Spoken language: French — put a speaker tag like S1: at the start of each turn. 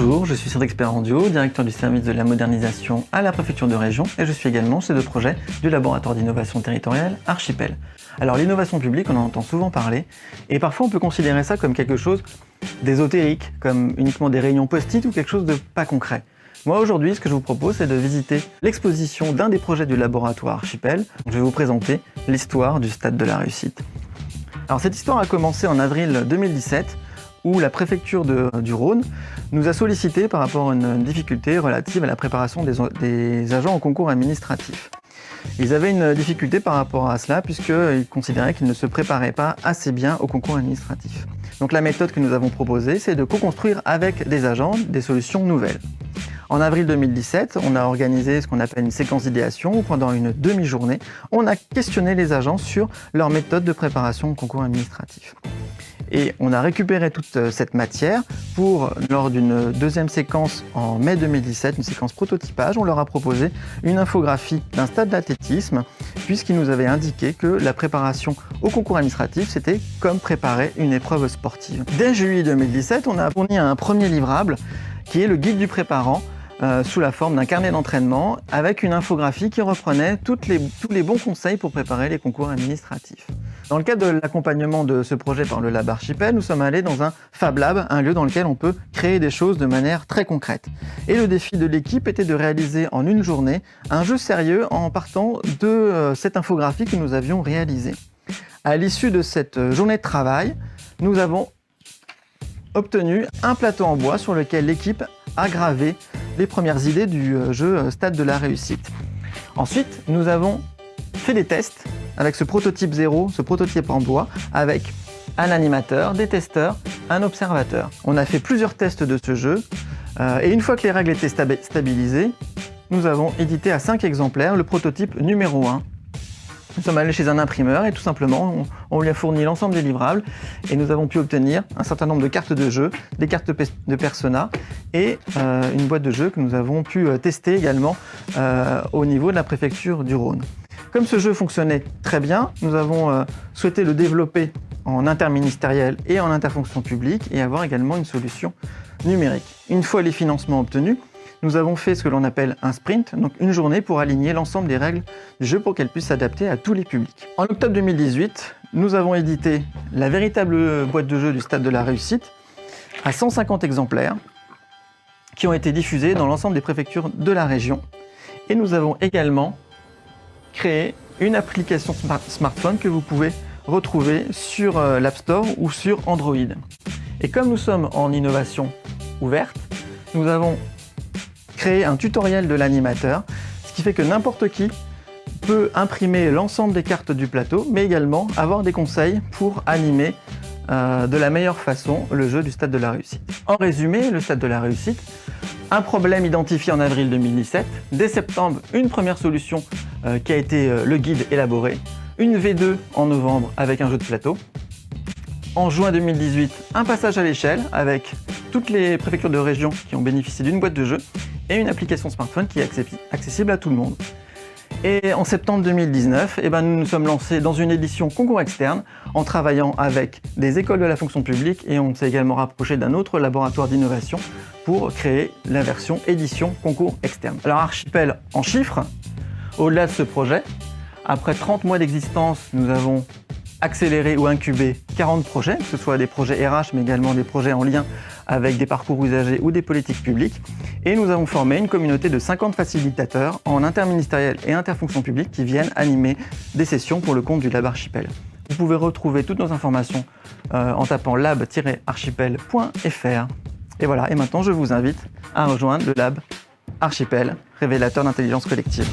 S1: Bonjour, je suis Cédric Sperandio, directeur du service de la modernisation à la préfecture de région et je suis également chef de projet du laboratoire d'innovation territoriale Archipel. Alors l'innovation publique, on en entend souvent parler et parfois on peut considérer ça comme quelque chose d'ésotérique, comme uniquement des réunions post-it ou quelque chose de pas concret. Moi aujourd'hui, ce que je vous propose, c'est de visiter l'exposition d'un des projets du laboratoire Archipel. Je vais vous présenter l'histoire du Stade de la Réussite. Alors cette histoire a commencé en avril 2017 où la préfecture du Rhône nous a sollicité par rapport à une difficulté relative à la préparation des agents au concours administratif. Ils avaient une difficulté par rapport à cela puisqu'ils considéraient qu'ils ne se préparaient pas assez bien au concours administratif. Donc la méthode que nous avons proposée, c'est de co-construire avec des agents des solutions nouvelles. En avril 2017, on a organisé ce qu'on appelle une séquence d'idéation où pendant une demi-journée, on a questionné les agents sur leur méthode de préparation au concours administratif. Et on a récupéré toute cette matière pour, lors d'une deuxième séquence en mai 2017, une séquence prototypage, on leur a proposé une infographie d'un stade d'athlétisme puisqu'ils nous avaient indiqué que la préparation au concours administratif, c'était comme préparer une épreuve sportive. Dès juillet 2017, on a fourni un premier livrable qui est le guide du préparant sous la forme d'un carnet d'entraînement avec une infographie qui reprenait tous les bons conseils pour préparer les concours administratifs. Dans le cadre de l'accompagnement de ce projet par le Lab Archipel, nous sommes allés dans un Fab Lab, un lieu dans lequel on peut créer des choses de manière très concrète. Et le défi de l'équipe était de réaliser en une journée un jeu sérieux en partant de cette infographie que nous avions réalisée. À l'issue de cette journée de travail, nous avons obtenu un plateau en bois sur lequel l'équipe a gravé les premières idées du jeu Stade de la Réussite. Ensuite, nous avons fait des tests avec ce prototype zéro, ce prototype en bois, avec un animateur, des testeurs, un observateur. On a fait plusieurs tests de ce jeu et une fois que les règles étaient stabilisées, nous avons édité à 5 exemplaires le prototype numéro 1. Nous sommes allés chez un imprimeur et tout simplement, on lui a fourni l'ensemble des livrables et nous avons pu obtenir un certain nombre de cartes de jeu, des cartes de persona et une boîte de jeu que nous avons pu tester également au niveau de la préfecture du Rhône. Comme ce jeu fonctionnait très bien, nous avons souhaité le développer en interministériel et en interfonction publique et avoir également une solution numérique. Une fois les financements obtenus, nous avons fait ce que l'on appelle un sprint, donc une journée pour aligner l'ensemble des règles du jeu pour qu'elles puissent s'adapter à tous les publics. En octobre 2018, nous avons édité la véritable boîte de jeu du Stade de la Réussite à 150 exemplaires qui ont été diffusés dans l'ensemble des préfectures de la région. Et nous avons également créé une application smartphone que vous pouvez retrouver sur l'App Store ou sur Android. Et comme nous sommes en innovation ouverte, nous avons créé un tutoriel de l'animateur, ce qui fait que n'importe qui peut imprimer l'ensemble des cartes du plateau, mais également avoir des conseils pour animer de la meilleure façon le jeu du Stade de la Réussite. En résumé, le Stade de la Réussite, un problème identifié en avril 2017, dès septembre, une première solution qui a été le guide élaboré, une V2 en novembre avec un jeu de plateau, en juin 2018, un passage à l'échelle avec toutes les préfectures de région qui ont bénéficié d'une boîte de jeu et une application smartphone qui est accessible à tout le monde. Et en septembre 2019, nous nous sommes lancés dans une édition concours externe en travaillant avec des écoles de la fonction publique et on s'est également rapproché d'un autre laboratoire d'innovation pour créer la version édition concours externe. Alors Archipel en chiffres, au-delà de ce projet, après 30 mois d'existence, nous avons accéléré ou incubé 40 projets, que ce soit des projets RH mais également des projets en lien avec des parcours usagers ou des politiques publiques. Et nous avons formé une communauté de 50 facilitateurs en interministériel et interfonction publique qui viennent animer des sessions pour le compte du Lab Archipel. Vous pouvez retrouver toutes nos informations en tapant lab-archipel.fr. Et voilà, et maintenant je vous invite à rejoindre le Lab Archipel, révélateur d'intelligence collective.